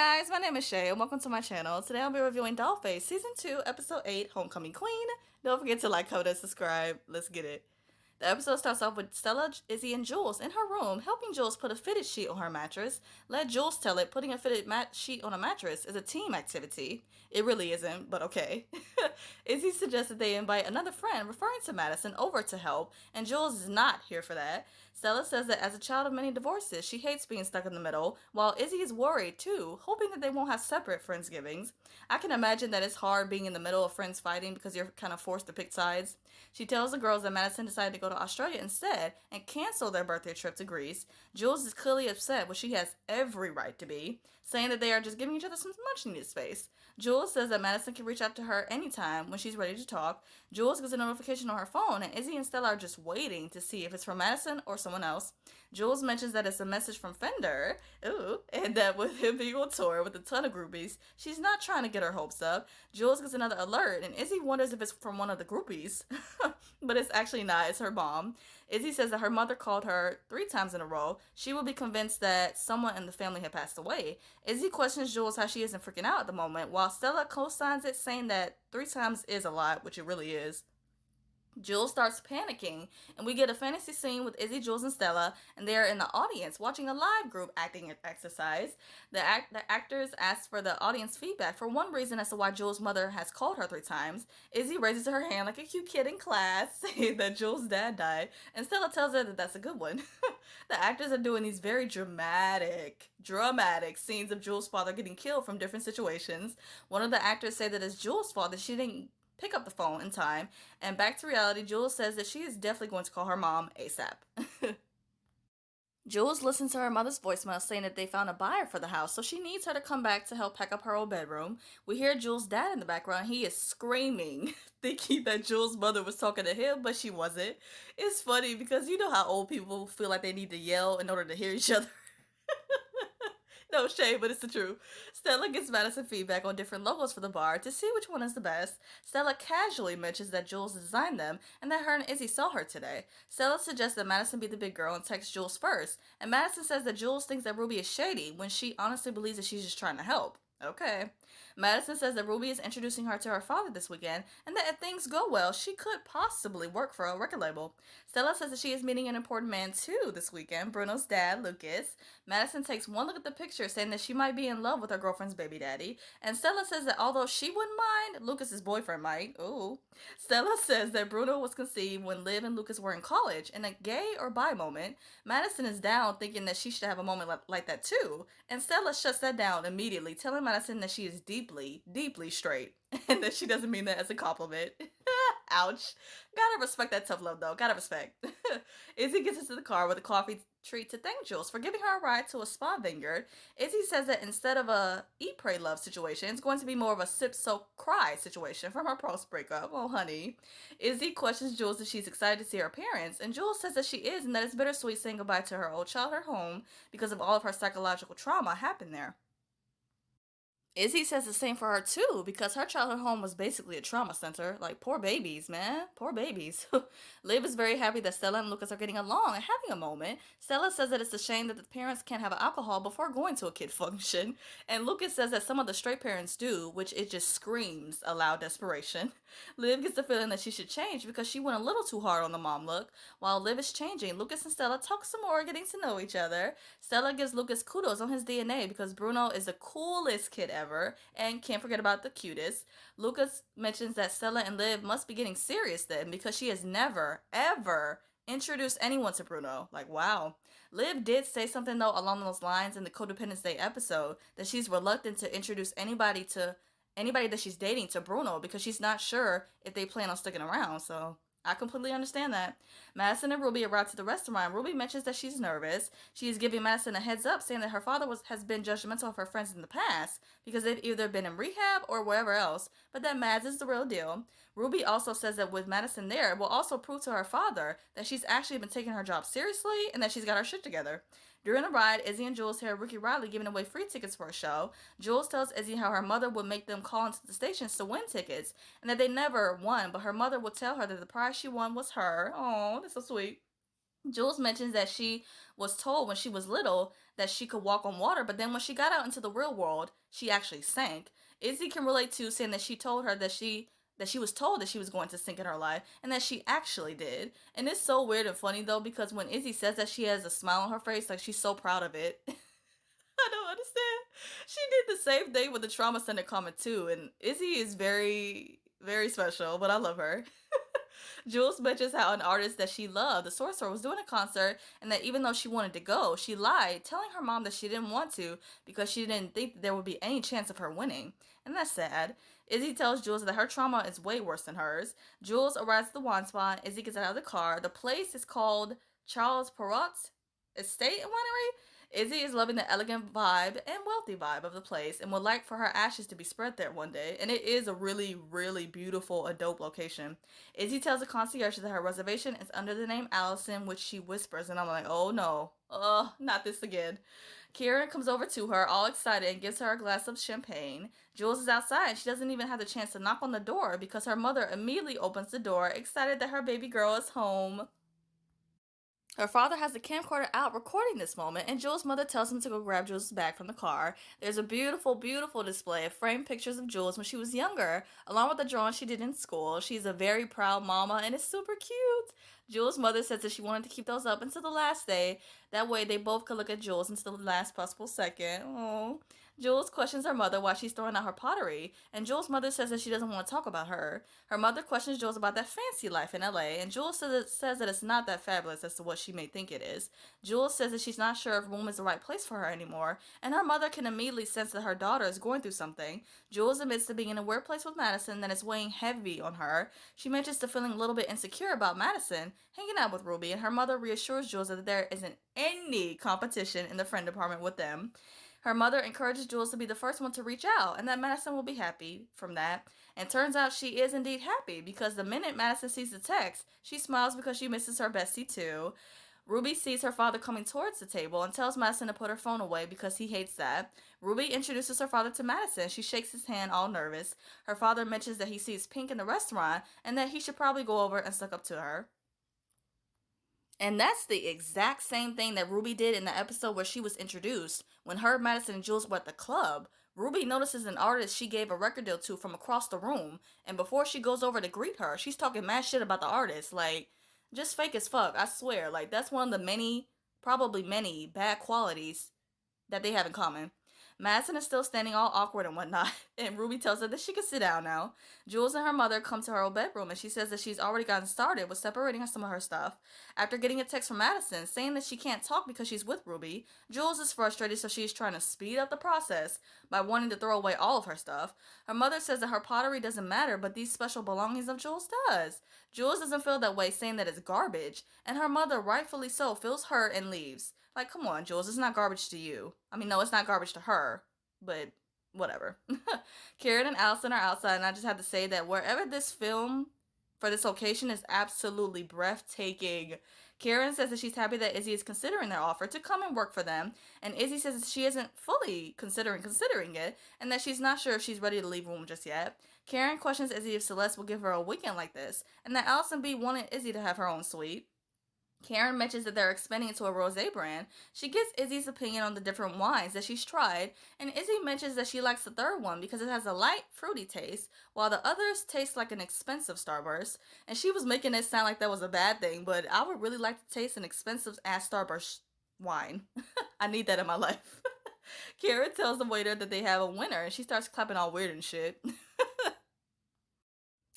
guys, my name is Shay and welcome to my channel. Today I'll be reviewing Dollface Season 2, Episode 8, Homecoming Queen. Don't forget to like, comment, and subscribe. Let's get it. The episode starts off with Stella, Izzy, and Jules in her room, helping Jules put a fitted sheet on her mattress. Let Jules tell it, putting a fitted sheet on a mattress is a team activity. It really isn't, but okay. Izzy suggests that they invite another friend, referring to Madison, over to help, and Jules is not here for that. Stella says that as a child of many divorces, she hates being stuck in the middle, while Izzy is worried too, hoping that they won't have separate Friendsgivings. I can imagine that it's hard being in the middle of friends fighting because you're kind of forced to pick sides. She tells the girls that Madison decided to go to Australia instead and cancel their birthday trip to Greece. Jules is clearly upset, which she has every right to be, saying that they are just giving each other some much needed space. Jules says that Madison can reach out to her anytime when she's ready to talk. Jules gets a notification on her phone, and Izzy and Stella are just waiting to see if it's from Madison or someone else. Jules mentions that it's a message from Fender, and that with him being on tour with a ton of groupies, she's not trying to get her hopes up. Jules gets another alert, and Izzy wonders if it's from one of the groupies, but it's actually not. It's her mom. Izzy says that her mother called her 3 times in a row. She will be convinced that someone in the family had passed away. Izzy questions Jules how she isn't freaking out at the moment, while Stella co-signs it, saying that 3 times is a lot, which it really is. Jules starts panicking, and we get a fantasy scene with Izzy, Jules, and Stella, and they are in the audience watching a live group acting exercise. The actors ask for the audience feedback for one reason as to why Jules' mother has called her 3 times. Izzy raises her hand like a cute kid in class, saying that Jules' dad died, and Stella tells her that that's a good one. The actors are doing these very dramatic scenes of Jules' father getting killed from different situations. One of the actors say that it's Jules' fault that she didn't pick up the phone in time, and back to reality, Jules says that she is definitely going to call her mom ASAP. Jules listens to her mother's voicemail saying that they found a buyer for the house, so she needs her to come back to help pack up her old bedroom. We hear Jules' dad in the background. He is screaming, thinking that Jules' mother was talking to him, but she wasn't. It's funny because you know how old people feel like they need to yell in order to hear each other. No shade, but it's the truth. Stella gets Madison feedback on different logos for the bar to see which one is the best. Stella casually mentions that Jules designed them and that her and Izzy saw her today. Stella suggests that Madison be the big girl and text Jules first, and Madison says that Jules thinks that Ruby is shady when she honestly believes that she's just trying to help. Okay. Madison says that Ruby is introducing her to her father this weekend, and that if things go well, she could possibly work for a record label. Stella says that she is meeting an important man too this weekend, Bruno's dad, Lucas. Madison takes one look at the picture, saying that she might be in love with her girlfriend's baby daddy, and Stella says that although she wouldn't mind, Lucas's boyfriend might. Ooh. Stella says that Bruno was conceived when Liv and Lucas were in college, in a gay or bi moment. Madison is down, thinking that she should have a moment like that too, and Stella shuts that down immediately, telling Madison that she is deeply, deeply straight, and that she doesn't mean that as a compliment. Ouch. Gotta respect that tough love, though. Gotta respect. Izzy gets into the car with a coffee treat to thank Jules for giving her a ride to a spa vineyard. Izzy says that instead of a eat, pray, love situation, it's going to be more of a sip, soak, cry situation from her post breakup. Oh, honey. Izzy questions Jules if she's excited to see her parents, and Jules says that she is, and that it's bittersweet saying goodbye to her old childhood home because of all of her psychological trauma happened there. Izzy says the same for her too, because her childhood home was basically a trauma center. Like, poor babies, man. Poor babies. Liv is very happy that Stella and Lucas are getting along and having a moment. Stella says that it's a shame that the parents can't have alcohol before going to a kid function. And Lucas says that some of the straight parents do, which it just screams a loud desperation. Liv gets the feeling that she should change because she went a little too hard on the mom look. While Liv is changing, Lucas and Stella talk some more, getting to know each other. Stella gives Lucas kudos on his DNA because Bruno is the coolest kid ever, and can't forget about the cutest. Lucas mentions that Stella and Liv must be getting serious then because she has never, ever introduced anyone to Bruno. Like, wow. Liv did say something though along those lines in the Codependence Day episode, that she's reluctant to introduce anybody that she's dating to Bruno because she's not sure if they plan on sticking around. So I completely understand that. Madison and Ruby arrive to the restaurant. Ruby mentions that she's nervous. She is giving Madison a heads up, saying that her father has been judgmental of her friends in the past because they've either been in rehab or wherever else, but that Mads is the real deal. Ruby also says that with Madison there, it will also prove to her father that she's actually been taking her job seriously and that she's got her shit together. During the ride, Izzy and Jules hear Ricky Riley giving away free tickets for a show. Jules tells Izzy how her mother would make them call into the stations to win tickets, and that they never won, but her mother would tell her that the prize she won was her. Oh, that's so sweet. Jules mentions that she was told when she was little that she could walk on water, but then when she got out into the real world, she actually sank. Izzy can relate to saying that she told her that she was told that she was going to sink in her life, and that she actually did. And it's so weird and funny though, because when Izzy says that, she has a smile on her face, like she's so proud of it. I don't understand. She did the same thing with the trauma center comment too, and Izzy is very, very special, but I love her. Jules mentions how an artist that she loved, the sorcerer, was doing a concert, and that even though she wanted to go, she lied, telling her mom that she didn't want to because she didn't think that there would be any chance of her winning. And that's sad. Izzy tells Jules that her trauma is way worse than hers. Jules arrives at the wine spot. Izzy gets out of the car. The place is called Charles Perrault's Estate and Winery. Izzy is loving the elegant vibe and wealthy vibe of the place and would like for her ashes to be spread there one day. And it is a really, really beautiful, a dope location. Izzy tells the concierge that her reservation is under the name Allison, which she whispers, and I'm like, oh no, not this again. Kieran comes over to her, all excited, and gives her a glass of champagne. Jules is outside, and she doesn't even have the chance to knock on the door because her mother immediately opens the door, excited that her baby girl is home. Her father has the camcorder out recording this moment, and Jules' mother tells him to go grab Jules' bag from the car. There's a beautiful, beautiful display of framed pictures of Jules when she was younger, along with the drawing she did in school. She's a very proud mama, and it's super cute. Jules' mother says that she wanted to keep those up until the last day. That way, they both could look at Jules until the last possible second. Oh. Jules questions her mother why she's throwing out her pottery, and Jules' mother says that she doesn't want to talk about her. Her mother questions Jules about that fancy life in LA, and Jules says that it's not that fabulous as to what she may think it is. Jules says that she's not sure if Rome is the right place for her anymore, and her mother can immediately sense that her daughter is going through something. Jules admits to being in a weird place with Madison that is weighing heavy on her. She mentions to feeling a little bit insecure about Madison hanging out with Ruby, and her mother reassures Jules that there isn't any competition in the friend department with them. Her mother encourages Jules to be the first one to reach out, and that Madison will be happy from that. And turns out she is indeed happy, because the minute Madison sees the text, she smiles because she misses her bestie too. Ruby sees her father coming towards the table and tells Madison to put her phone away because he hates that. Ruby introduces her father to Madison. She shakes his hand, all nervous. Her father mentions that he sees Pink in the restaurant and that he should probably go over and suck up to her. And that's the exact same thing that Ruby did in the episode where she was introduced. When her, Madison, and Jules were at the club, Ruby notices an artist she gave a record deal to from across the room. And before she goes over to greet her, she's talking mad shit about the artist. Like, just fake as fuck, I swear. Like, that's one of the many, probably many, bad qualities that they have in common. Madison is still standing all awkward and whatnot, and Ruby tells her that she can sit down now. Jules and her mother come to her old bedroom, and she says that she's already gotten started with separating some of her stuff. After getting a text from Madison saying that she can't talk because she's with Ruby, Jules is frustrated, so she's trying to speed up the process by wanting to throw away all of her stuff. Her mother says that her pottery doesn't matter, but these special belongings of Jules does. Jules doesn't feel that way, saying that it's garbage, and her mother, rightfully so, feels hurt and leaves. Like, come on, Jules, it's not garbage to you. I mean, no, it's not garbage to her, but whatever. Karen and Allison are outside, and I just have to say that wherever this film for this location is absolutely breathtaking. Karen says that she's happy that Izzy is considering their offer to come and work for them, and Izzy says that she isn't fully considering it, and that she's not sure if she's ready to leave Rome just yet. Karen questions Izzy if Celeste will give her a weekend like this, and that Allison B wanted Izzy to have her own suite. Karen mentions that they're expanding into a rosé brand. She gets Izzy's opinion on the different wines that she's tried, and Izzy mentions that she likes the third one because it has a light, fruity taste, while the others taste like an expensive Starburst. And she was making it sound like that was a bad thing, but I would really like to taste an expensive-ass Starburst wine. I need that in my life. Karen tells the waiter that they have a winner, and she starts clapping all weird and shit.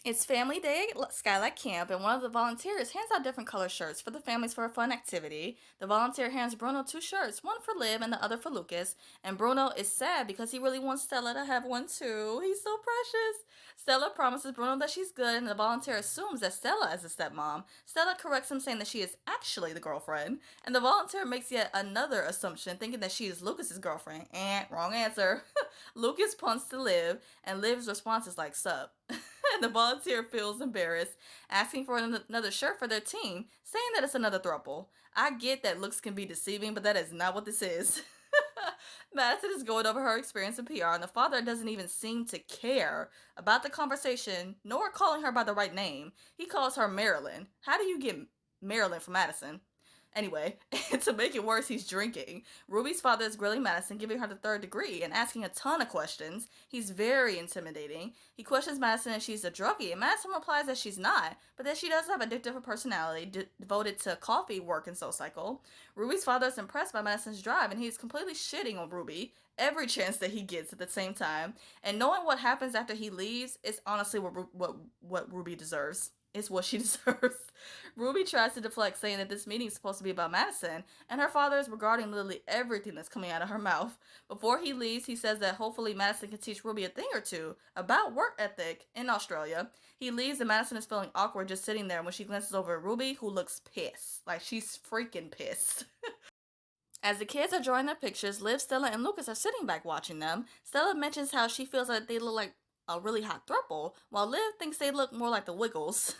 It's family day at Skylight Camp, and one of the volunteers hands out different color shirts for the families for a fun activity. The volunteer hands Bruno 2 shirts, one for Liv and the other for Lucas, and Bruno is sad because he really wants Stella to have one too. He's so precious. Stella promises Bruno that she's good, and the volunteer assumes that Stella is the stepmom. Stella corrects him, saying that she is actually the girlfriend, and the volunteer makes yet another assumption, thinking that she is Lucas's girlfriend. Wrong answer. Lucas punts to Liv, and Liv's response is like, sup. And the volunteer feels embarrassed, asking for another shirt for their team, saying that it's another throuple. I get that looks can be deceiving, but that is not what this is. Madison is going over her experience in PR, and the father doesn't even seem to care about the conversation, nor calling her by the right name. He calls her Marilyn. How do you get Marilyn from Madison? Anyway, to make it worse, he's drinking. Ruby's father is grilling Madison, giving her the third degree and asking a ton of questions. He's very intimidating. He questions Madison if she's a druggie, and Madison replies that she's not, but that she does have addictive personality devoted to coffee, work, and SoulCycle. Ruby's father is impressed by Madison's drive, and he's completely shitting on Ruby every chance that he gets at the same time. And knowing what happens after he leaves is honestly what Ruby deserves. It's what she deserves. Ruby tries to deflect, saying that this meeting is supposed to be about Madison, and her father is regarding literally everything that's coming out of her mouth. Before he leaves, he says that hopefully Madison can teach Ruby a thing or two about work ethic in Australia. He leaves, and Madison is feeling awkward just sitting there when she glances over at Ruby, who looks pissed. Like, she's freaking pissed. As the kids are drawing their pictures, Liv, Stella, and Lucas are sitting back watching them. Stella mentions how she feels like they look like a really hot throuple, while Liv thinks they look more like the Wiggles.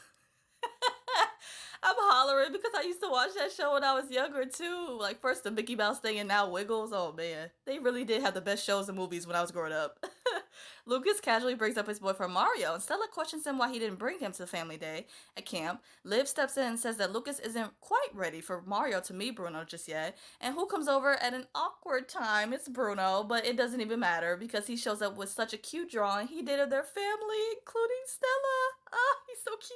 I'm hollering because I used to watch that show when I was younger too. Like first the Mickey Mouse thing and now Wiggles. Oh man, they really did have the best shows and movies when I was growing up. Lucas casually brings up his boyfriend Mario, and Stella questions him why he didn't bring him to the family day at camp. Liv steps in and says that Lucas isn't quite ready for Mario to meet Bruno just yet, and who comes over at an awkward time? It's Bruno, but it doesn't even matter because he shows up with such a cute drawing he did of their family, including Stella. Ah, he's so cute.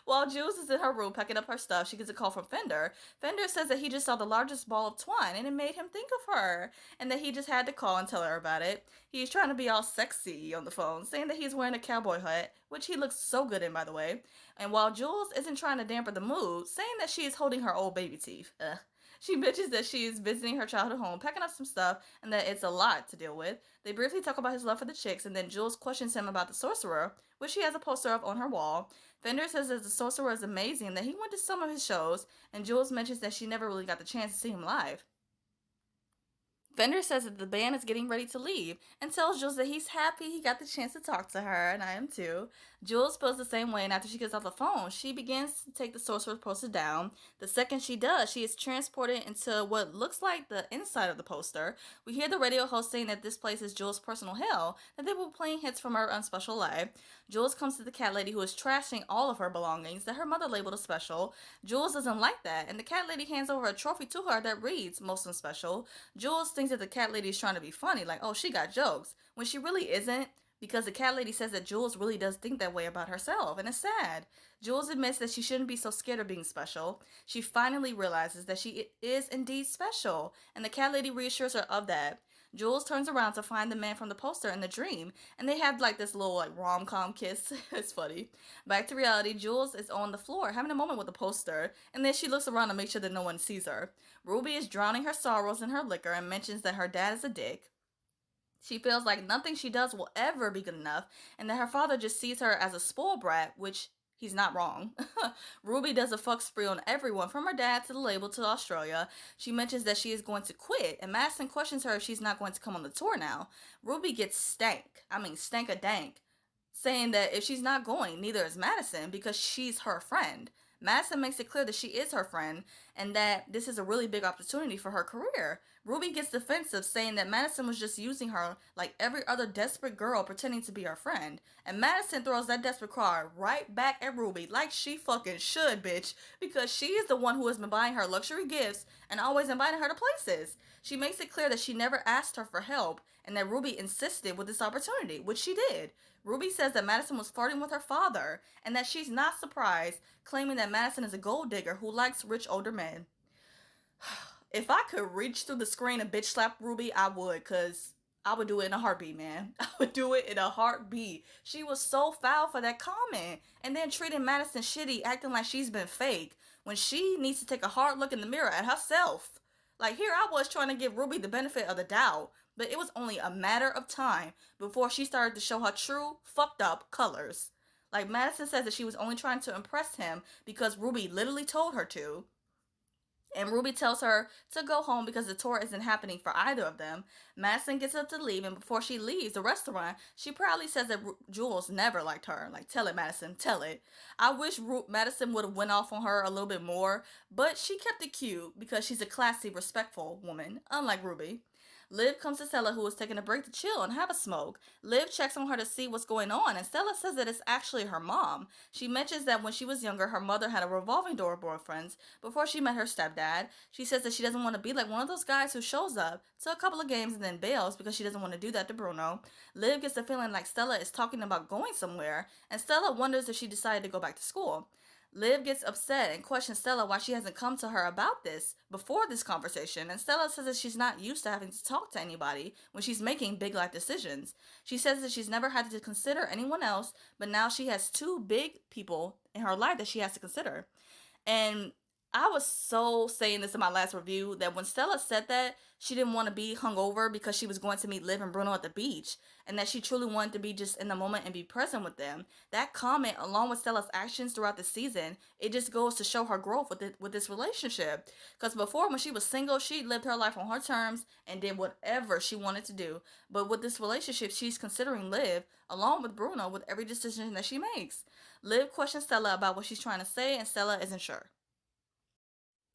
While Jules is in her room packing up her stuff, she gets a call from Fender. Fender says that he just saw the largest ball of twine and it made him think of her, and that he just had to call and tell her about it. He's trying to be all sexy on the phone, saying that he's wearing a cowboy hat, which he looks so good in, by the way. And while Jules isn't trying to dampen the mood, saying that she is holding her old baby teeth. She mentions that she is visiting her childhood home, packing up some stuff, and that it's a lot to deal with. They briefly talk about his love for the chicks, and then Jules questions him about the sorcerer, which she has a poster of on her wall. Fender says that the sorcerer is amazing and that he went to some of his shows, and Jules mentions that she never really got the chance to see him live. Fender says that the band is getting ready to leave and tells Jules that he's happy he got the chance to talk to her, and I am too. Jules feels the same way, and after she gets off the phone, she begins to take the sorcerer's poster down. The second she does, she is transported into what looks like the inside of the poster. We hear the radio host saying that this place is Jules' personal hell, that they will be playing hits from her unspecial life. Jules comes to the cat lady, who is trashing all of her belongings that her mother labeled as special. Jules doesn't like that, and the cat lady hands over a trophy to her that reads most unspecial. Jules thinks that the cat lady is trying to be funny, like, oh, she got jokes, when she really isn't, because the cat lady says that Jules really does think that way about herself, and it's sad. Jules admits that she shouldn't be so scared of being special. She finally realizes that she is indeed special, and the cat lady reassures her of that. Jules turns around to find the man from the poster in the dream, and they have like this little like rom-com kiss. It's funny. Back to reality, Jules is on the floor having a moment with the poster, and then she looks around to make sure that no one sees her. Ruby is drowning her sorrows in her liquor and mentions that her dad is a dick. She feels like nothing she does will ever be good enough, and that her father just sees her as a spoiled brat, which he's not wrong. Ruby does a fuck spree on everyone, from her dad to the label to Australia. She mentions that she is going to quit, and Madison questions her if she's not going to come on the tour now. Ruby gets stank-a-dank, saying that if she's not going, neither is Madison, because she's her friend. Madison makes it clear that she is her friend and that this is a really big opportunity for her career. Ruby gets defensive, saying that Madison was just using her like every other desperate girl pretending to be her friend. And Madison throws that desperate card right back at Ruby, like she fucking should, bitch, because she is the one who has been buying her luxury gifts and always inviting her to places. She makes it clear that she never asked her for help and that Ruby insisted with this opportunity, which she did. Ruby says that Madison was flirting with her father and that she's not surprised, claiming that Madison is a gold digger who likes rich older men. If I could reach through the screen and bitch slap Ruby, I would, because I would do it in a heartbeat, man. I would do it in a heartbeat. She was so foul for that comment, and then treating Madison shitty, acting like she's been fake, when she needs to take a hard look in the mirror at herself. Like, here I was trying to give Ruby the benefit of the doubt, but it was only a matter of time before she started to show her true, fucked up colors. Like, Madison says that she was only trying to impress him because Ruby literally told her to. And Ruby tells her to go home because the tour isn't happening for either of them. Madison gets up to leave, and before she leaves the restaurant, she proudly says that Jules never liked her. Like, tell it, Madison, tell it. I wish Madison would have went off on her a little bit more, but she kept it cute because she's a classy, respectful woman, unlike Ruby. Liv comes to Stella, who is taking a break to chill and have a smoke. Liv checks on her to see what's going on, and Stella says that it's actually her mom. She mentions that when she was younger, her mother had a revolving door of boyfriends before she met her stepdad. She says that she doesn't want to be like one of those guys who shows up to a couple of games and then bails because she doesn't want to do that to Bruno. Liv gets the feeling like Stella is talking about going somewhere, and Stella wonders if she decided to go back to school. Liv gets upset and questions Stella why she hasn't come to her about this before this conversation, and Stella says that she's not used to having to talk to anybody when she's making big life decisions. She says that she's never had to consider anyone else, but now she has two big people in her life that she has to consider. And I was so saying this in my last review that when Stella said that she didn't want to be hungover because she was going to meet Liv and Bruno at the beach, and that she truly wanted to be just in the moment and be present with them, that comment, along with Stella's actions throughout the season, it just goes to show her growth with this relationship. Because before, when she was single, she lived her life on her terms and did whatever she wanted to do. But with this relationship, she's considering Liv along with Bruno with every decision that she makes. Liv questions Stella about what she's trying to say, and Stella isn't sure.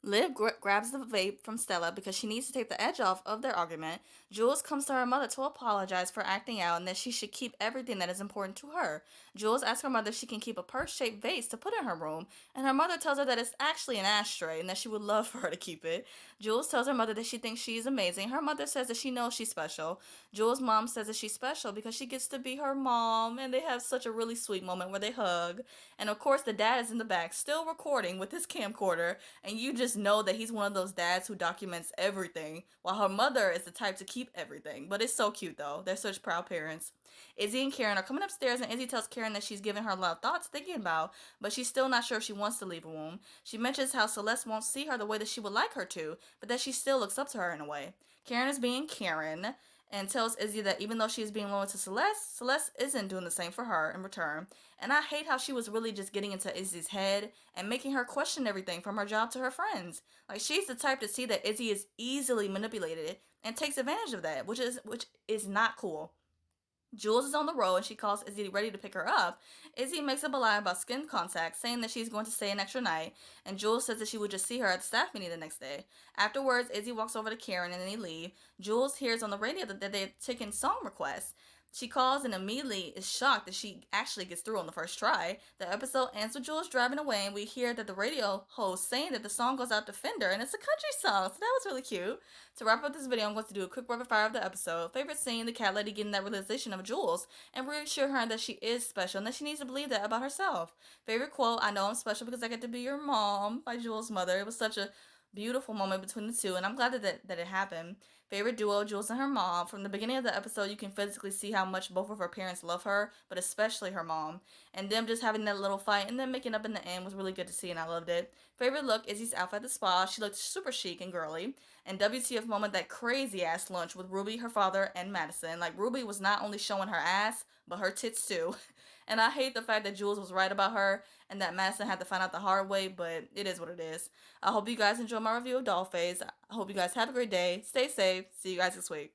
Liv grabs the vape from Stella because she needs to take the edge off of their argument. Jules comes to her mother to apologize for acting out and that she should keep everything that is important to her. Jules asks her mother if she can keep a purse-shaped vase to put in her room, and her mother tells her that it's actually an ashtray and that she would love for her to keep it. Jules tells her mother that she thinks she's amazing. Her mother says that she knows she's special. Jules' mom says that she's special because she gets to be her mom, and they have such a really sweet moment where they hug. And of course, the dad is in the back, still recording with his camcorder, and you just know that he's one of those dads who documents everything, while her mother is the type to keep everything. But it's so cute though. They're such proud parents. Izzy and Karen are coming upstairs, and Izzy tells Karen that she's giving her a lot of thoughts thinking about, but she's still not sure if she wants to leave a womb. She mentions how Celeste won't see her the way that she would like her to, but that she still looks up to her in a way. Karen is being Karen and tells Izzy that even though she's being loyal to Celeste, Celeste isn't doing the same for her in return. And I hate how she was really just getting into Izzy's head and making her question everything from her job to her friends. Like, she's the type to see that Izzy is easily manipulated and takes advantage of that, which is not cool. Jules is on the road and she calls Izzy ready to pick her up. Izzy makes up a lie about skin contact, saying that she's going to stay an extra night, and Jules says that she would just see her at the staff meeting the next day. Afterwards, Izzy walks over to Karen and then they leave. Jules hears on the radio that they're taking song requests. She calls and immediately is shocked that she actually gets through on the first try. The episode ends with Jules driving away, and we hear that the radio host saying that the song goes out to Fender, and it's a country song, so that was really cute. To wrap up this video, I'm going to do a quick rapid fire of the episode. Favorite scene, the cat lady getting that realization of Jules and reassure her that she is special and that she needs to believe that about herself. Favorite quote, I know I'm special because I get to be your mom, by Jules' mother. It was such a beautiful moment between the two, and I'm glad that it happened. Favorite duo, Jules and her mom. From the beginning of the episode, you can physically see how much both of her parents love her, but especially her mom. And them just having that little fight and then making up in the end was really good to see, and I loved it. Favorite look, Izzy's outfit at the spa. She looked super chic and girly. And WTF moment, that crazy ass lunch with Ruby, her father, and Madison. Like, Ruby was not only showing her ass, but her tits too. And I hate the fact that Jules was right about her and that Madison had to find out the hard way, but it is what it is. I hope you guys enjoy my review of Dollface. I hope you guys have a great day. Stay safe. See you guys this week.